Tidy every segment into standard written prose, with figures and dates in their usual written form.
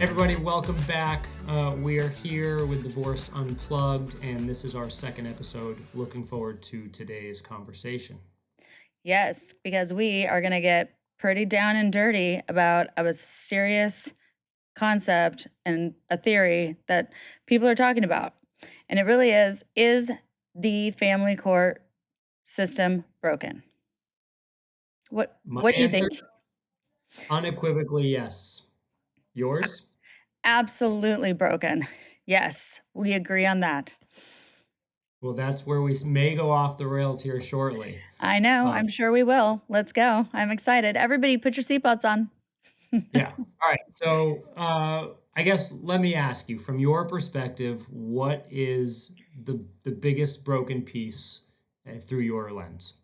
Everybody, welcome back. We are here with Divorce Unplugged, and this is our second episode. Looking forward to today's conversation. Yes, because we are going to get pretty down and dirty about a serious concept and a theory that people are talking about. And it really is the family court system broken? My What do you answer, think? unequivocally, yes. Yours? Absolutely broken. Yes, we agree on that. Well, that's where we may go off the rails here shortly. I know, Uh, I'm sure we will. Let's go. I'm excited. Everybody put your seatbelts on. yeah. All right. So, I guess let me ask you, from your perspective, what is the biggest broken piece through your lens?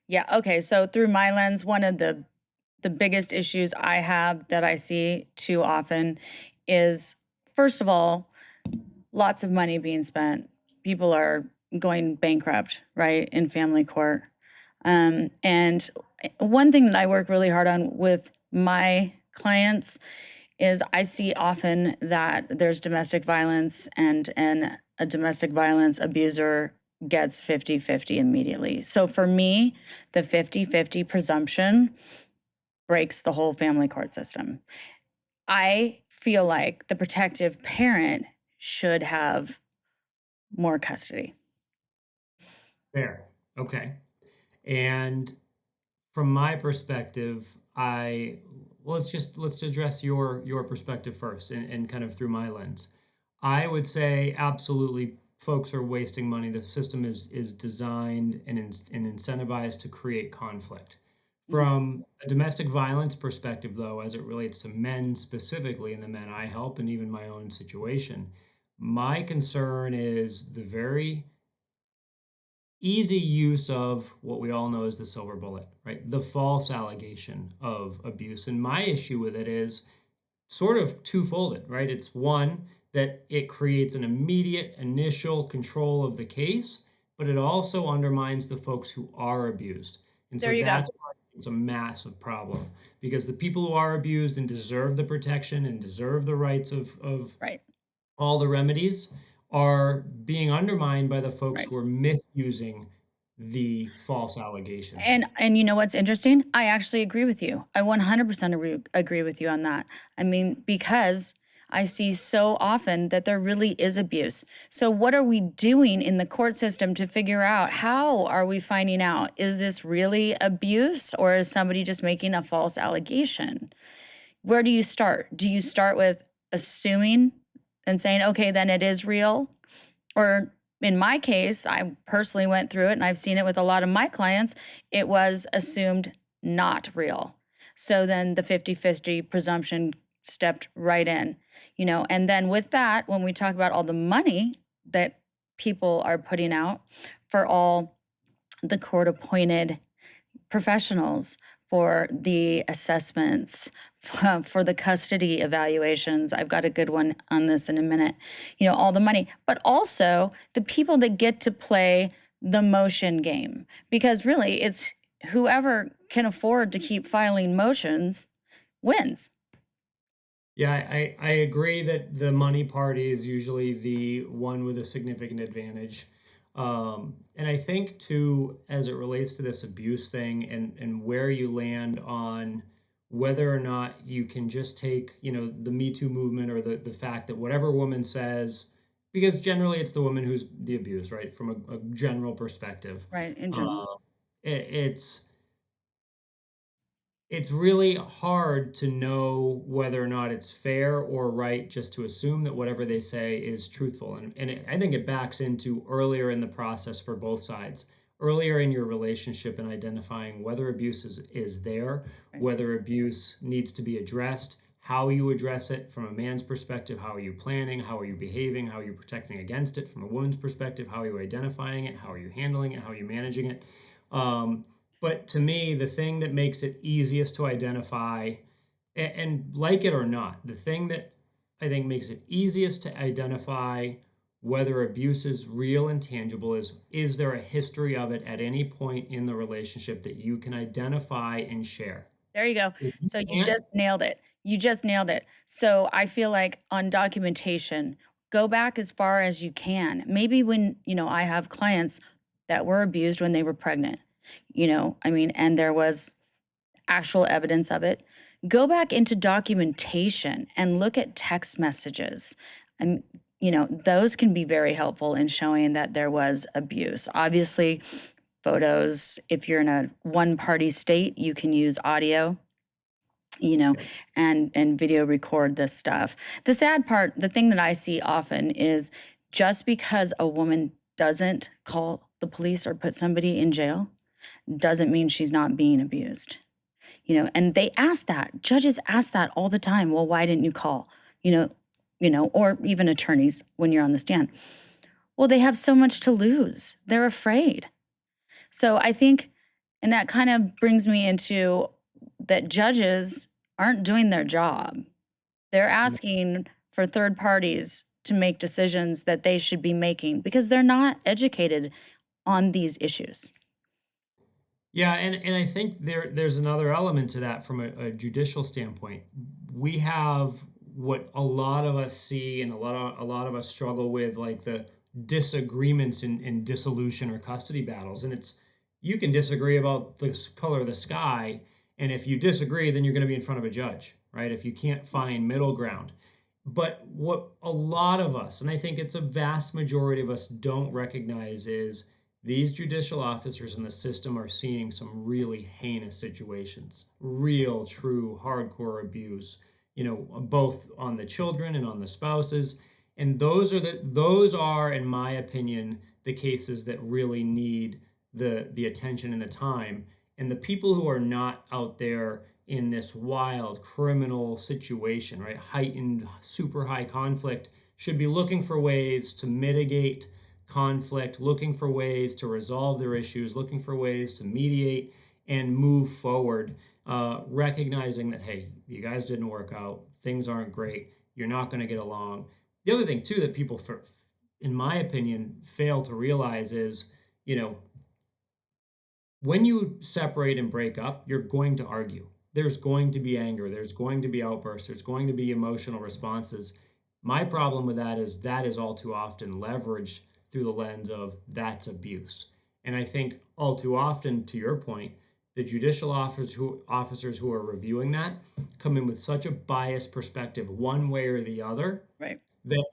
Yeah, okay, so through my lens, one of the biggest issues I have that I see too often is, first of all, lots of money being spent. People are going bankrupt, right, in family court. And one thing that I work really hard on with my clients is I see often that there's domestic violence and a domestic violence abuser gets 50-50 immediately. So for me, the 50-50 presumption breaks the whole family court system. I feel like the protective parent should have more custody. Fair. Okay. And from my perspective, I let's address your perspective first and kind of through my lens. I would say absolutely folks are wasting money. The system is designed and incentivized to create conflict. Mhm. From a domestic violence perspective, though, as it relates to men specifically and the men I help and even my own situation, my concern is the very easy use of what we all know is the silver bullet, right? The false allegation of abuse. And my issue with it is sort of twofolded, right? It's one, that it creates an immediate initial control of the case, but it also undermines the folks who are abused. And There so you go. that's why it's a massive problem because the people who are abused and deserve the protection and deserve the rights of Right, all the remedies are being undermined by the folks right. who are misusing the false allegations. And you know what's interesting? I actually agree with you. I 100% agree with you on that. I mean, because I see so often that there really is abuse. So what are we doing in the court system to figure out, how are we finding out, is this really abuse or is somebody just making a false allegation? Where do you start? Do you start with assuming and saying, okay, then it is real? Or in my case, I personally went through it and I've seen it with a lot of my clients, it was assumed not real. So then the 50-50 presumption stepped right in, and then with that, when we talk about all the money that people are putting out for all the court appointed professionals, for the assessments, for the custody evaluations. I've got a good one on this in a minute. All the money, but also the people that get to play the motion game. Because really, it's whoever can afford to keep filing motions wins. Yeah, I agree that the money party is usually the one with a significant advantage. And I think too, as it relates to this abuse thing and where you land on whether or not you can just take, the Me Too movement or the fact that whatever woman says, because generally it's the woman who's the abused, right? From a general perspective. Right, in general. Uh, it's really hard to know whether or not it's fair or right just to assume that whatever they say is truthful. I think it backs into earlier in the process for both sides, earlier in your relationship and identifying whether abuse is there, Right. whether abuse needs to be addressed, how you address it from a man's perspective, how are you planning, how are you behaving, how are you protecting against it from a woman's perspective, how are you identifying it, how are you handling it, how are you managing it. But to me, the thing that makes it easiest to identify, and like it or not, the thing that I think makes it easiest to identify whether abuse is real and tangible is there a history of it at any point in the relationship that you can identify and share? There you go. If you So you can't, just nailed it. You just nailed it. So I feel like on documentation, go back as far as you can. Maybe when, I have clients that were abused when they were pregnant, I mean, and there was actual evidence of it. Go back into documentation and look at text messages. And, those can be very helpful in showing that there was abuse. Obviously, photos, if you're in a one party state, you can use audio, you know Yep. and video record this stuff. The sad part, the thing that I see often is just because a woman doesn't call the police or put somebody in jail doesn't mean she's not being abused. And they ask that. Judges ask that all the time. Well, why didn't you call? You know, or even attorneys when you're on the stand. Well, they have so much to lose. They're afraid. So I think, and that kind of brings me into that judges aren't doing their job. They're No. asking for third parties to make decisions that they should be making because they're not educated on these issues. Yeah, and I think there's another element to that from a judicial standpoint. We have what a lot of us see and a lot of us struggle with, like the disagreements in dissolution or custody battles. And it's you can disagree about the color of the sky, and if you disagree, then you're going to be in front of a judge, right? If you can't find middle ground. But what a lot of us, and I think it's a vast majority of us, don't recognize is these judicial officers in the system are seeing some really heinous situations, real, true, hardcore abuse, both on the children and on the spouses. And those are, in my opinion, the cases that really need the attention and the time. And the people who are not out there in this wild criminal situation, right? Heightened, super high conflict, should be looking for ways to mitigate conflict, looking for ways to resolve their issues, looking for ways to mediate and move forward, recognizing that, hey, you guys didn't work out, things aren't great, you're not going to get along. The other thing, too, that people, in my opinion, fail to realize is, you know, when you separate and break up, you're going to argue. There's going to be anger, there's going to be outbursts, there's going to be emotional responses. My problem with that is all too often leveraged through the lens of that's abuse. And I think all too often, to your point, the judicial officers who are reviewing that come in with such a biased perspective, one way or the other, Right. that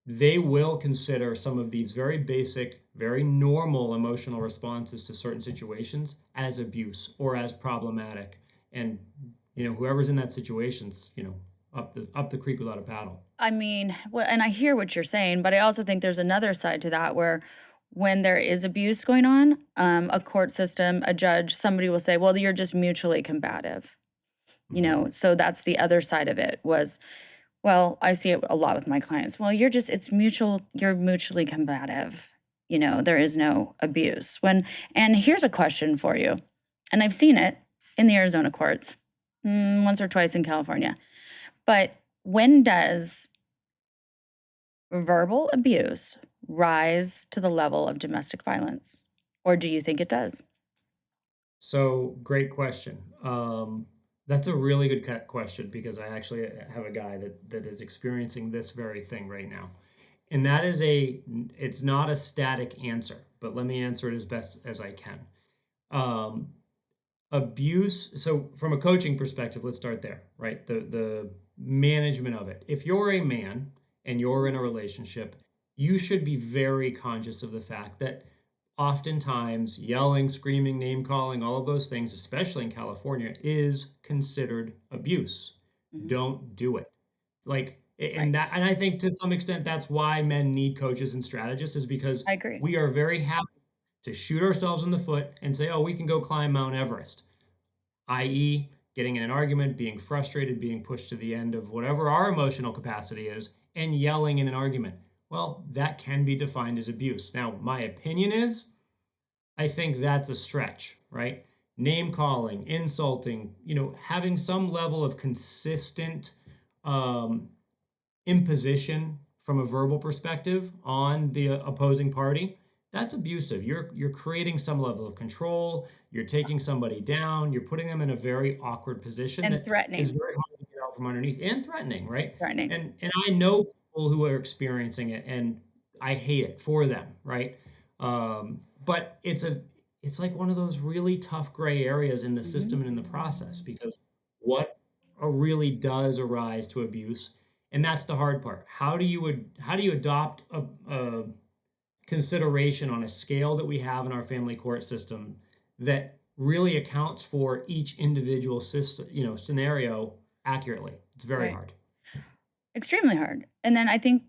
they will consider some of these very basic, very normal emotional responses to certain situations as abuse or as problematic. And whoever's in that situation's, up the creek without a paddle. I mean, well, and I hear what you're saying, but I also think there's another side to that where when there is abuse going on, a court system, a judge, somebody will say, well, you're just mutually combative. Mhm. So that's the other side of it was, well, I see it a lot with my clients. Well, it's mutual, you're mutually combative. There is no abuse. And here's a question for you. And I've seen it in the Arizona courts, once or twice in California. But when does verbal abuse rise to the level of domestic violence? Or do you think it does? So great question. That's a really good question because I actually have a guy that is experiencing this very thing right now. And it's not a static answer, but let me answer it as best as I can. Um, Abuse, so from a coaching perspective, let's start there, right? The management of it. If you're a man and you're in a relationship, you should be very conscious of the fact that oftentimes yelling, screaming, name calling, all of those things, especially in California, is considered abuse. Mhm. Don't do it. Like, Right. and I think to some extent that's why men need coaches and strategists, is because I agree. we are very happy to shoot ourselves in the foot and say, oh, we can go climb Mount Everest, i.e., getting in an argument, being frustrated, being pushed to the end of whatever our emotional capacity is, and yelling in an argument. Well, that can be defined as abuse. Now, my opinion is I think that's a stretch, right? Name calling, insulting, having some level of consistent um, imposition from a verbal perspective on the opposing party, that's abusive. You're creating some level of control, you're taking somebody down, you're putting them in a very awkward position And that is threatening. very hard to get out from underneath and threatening, right? threatening. And I know people who are experiencing it, and I hate it for them, right? But it's like one of those really tough gray areas in the Mhm. system and in the process because what really does arise to abuse, and that's the hard part. How do you adopt a consideration on a scale that we have in our family court system that really accounts for each individual system, scenario accurately? It's very Right. hard. Extremely hard. And then I think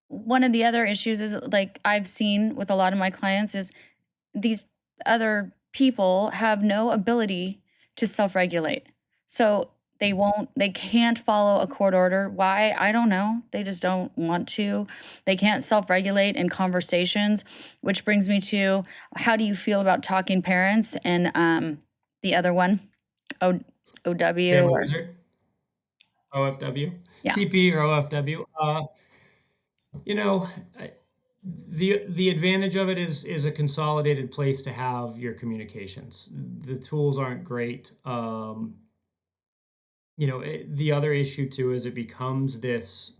one of the other issues is, like, I've seen with a lot of my clients is these other people have no ability to self-regulate. So they can't follow a court order. Why? I don't know. They just don't want to. They can't self-regulate in conversations, which brings me to, how do you feel about talking parents and the other one, O OW Family or wizard, OFW, yeah. TP or OFW. You know, the advantage of it is a consolidated place to have your communications. The tools aren't great. The other issue too is it becomes this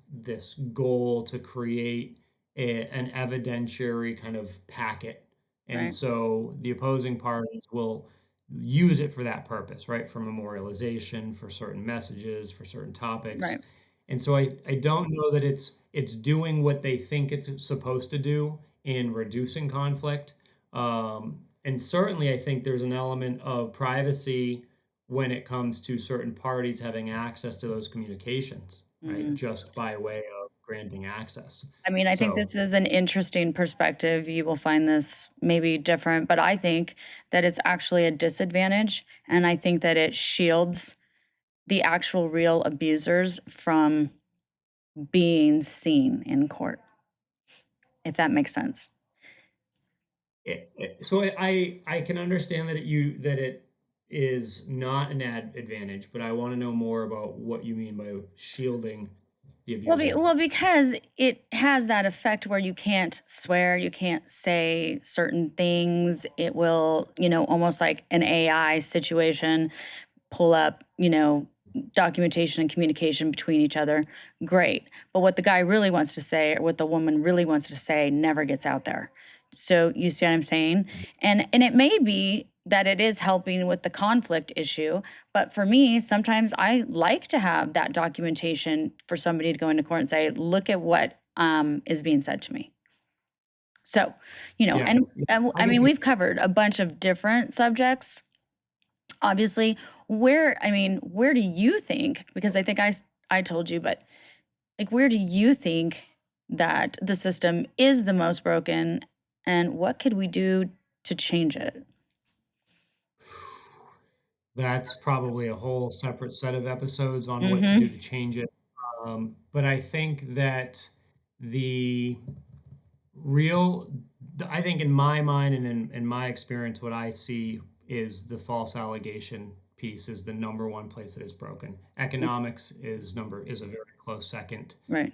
goal to create an evidentiary kind of packet, and Right. so the opposing parties will use it for that purpose, right? For memorialization, for certain messages, for certain topics, Right. and so I don't know that it's doing what they think it's supposed to do in reducing conflict, and certainly I think there's an element of privacy when it comes to certain parties having access to those communications, right? Mhm. Just by way of granting access. I mean, I think So, this is an interesting perspective. You will find this maybe different, but I think that it's actually a disadvantage. And I think that it shields the actual real abusers from being seen in court, if that makes sense. I can understand that it is not an advantage, but I want to know more about what you mean by shielding the abuser. Because it has that effect where you can't swear, you can't say certain things. It will, almost like an AI situation, pull up, documentation and communication between each other, great. But what the guy really wants to say or what the woman really wants to say never gets out there. So you see what I'm saying? And it may be that it is helping with the conflict issue, but for me, sometimes I like to have that documentation for somebody to go into court and say, look at what is being said to me. So, Yeah, yeah, I I can mean, see. we've covered a bunch of different subjects. Obviously, where do you think, because I think I told you, but, like, where do you think that the system is the most broken, and what could we do to change it? That's probably a whole separate set of episodes on what to Mhm. do to change it. But I think that the Real I think in my mind and in my experience, what I see is the false allegation piece is the number one place that it's broken. Mm, Economics is a very close second, right.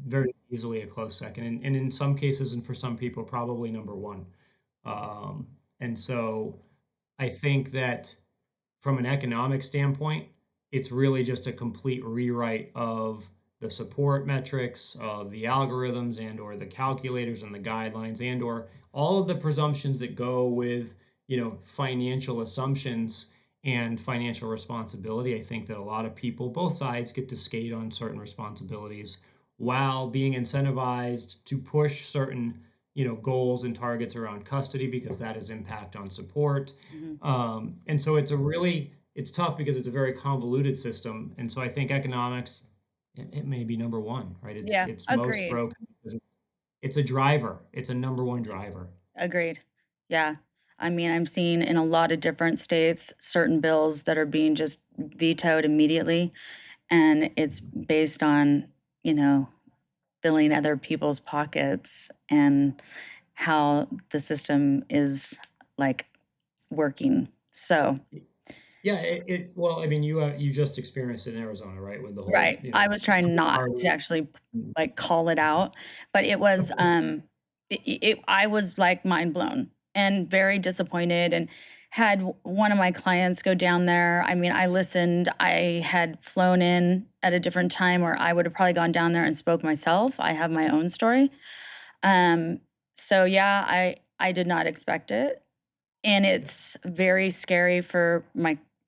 very easily a close second, and in some cases, and for some people, probably number one. Um, and so I think that from an economic standpoint, it's really just a complete rewrite of the support metrics, of the algorithms and or the calculators and the guidelines and or all of the presumptions that go with, financial assumptions and financial responsibility. I think that a lot of people, both sides, get to skate on certain responsibilities while being incentivized to push certain, goals and targets around custody because that has impact on support, Mhm. and so it's tough because it's a very convoluted system. And so I think economics, it may be number one, right? Yeah, It's most agreed. broken because it's a driver. It's a number one It's driver. agreed. Yeah. I mean, I'm seeing in a lot of different states certain bills that are being just vetoed immediately, and it's based on, you know, filling other people's pockets and how the system is, like, working. So Yeah, well, I mean, you just experienced it in Arizona, right? With the whole, right. I was trying not to party. actually, like, call it out, but it was, I was, like, mind blown and very disappointed, and had one of my clients go down there. I mean, I listened. I had flown in at a different time, or I would have probably gone down there and spoke myself. I have my own story. Um, so yeah, I did not expect it, and it's very scary for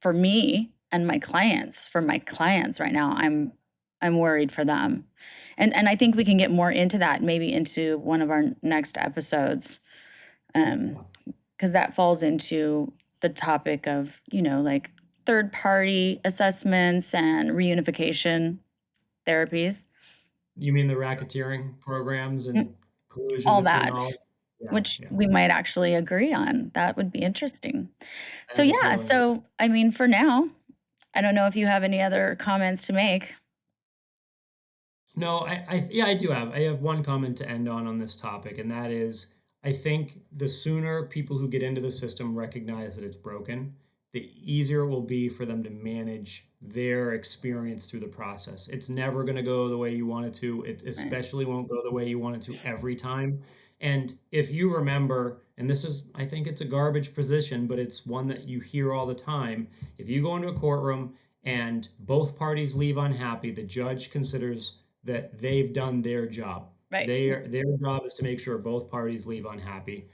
me and my clients. For my clients right now, I'm worried for them, and I think we can get more into that maybe into one of our next episodes. Yeah. Because that falls into the topic of, like third party assessments and reunification therapies, You mean the racketeering programs mm, and collusion all between that, all? Yeah, which yeah. we might actually agree on. That would be interesting. I So, have a yeah, feeling we so I mean, for now, I don't know if you have any other comments to make. No, yeah, I have one comment to end on this topic, and that is, I think the sooner people who get into the system recognize that it's broken, the easier it will be for them to manage their experience through the process. It's never going to go the way you want it to. It Right. especially won't go the way you want it to every time. And if you remember, and this is, I think it's a garbage position, but it's one that you hear all the time. If you go into a courtroom and both parties leave unhappy, the judge considers that they've done their job. Right. Their job is to make sure both parties leave unhappy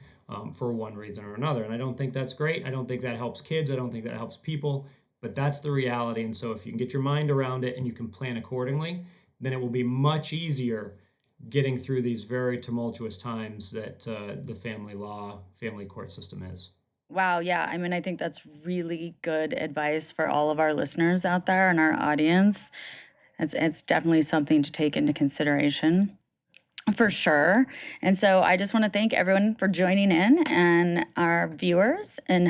for one reason or another. And I don't think that's great. I don't think that helps kids. I don't think that helps people. But that's the reality. And so if you can get your mind around it and you can plan accordingly, then it will be much easier getting through these very tumultuous times that the family law, family court system is. Wow. Yeah. I mean, I think that's really good advice for all of our listeners out there and our audience. It's definitely something to take into consideration. For sure. And so I just want to thank everyone for joining in and our viewers. And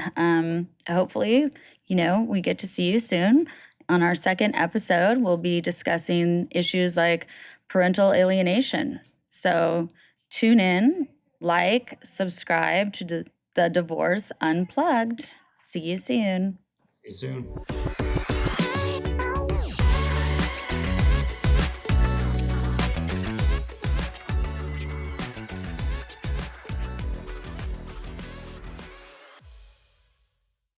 hopefully, we get to see you soon. On our second episode, we'll be discussing issues like parental alienation. So tune in, like, subscribe to the Divorce Unplugged. See you soon. See you soon.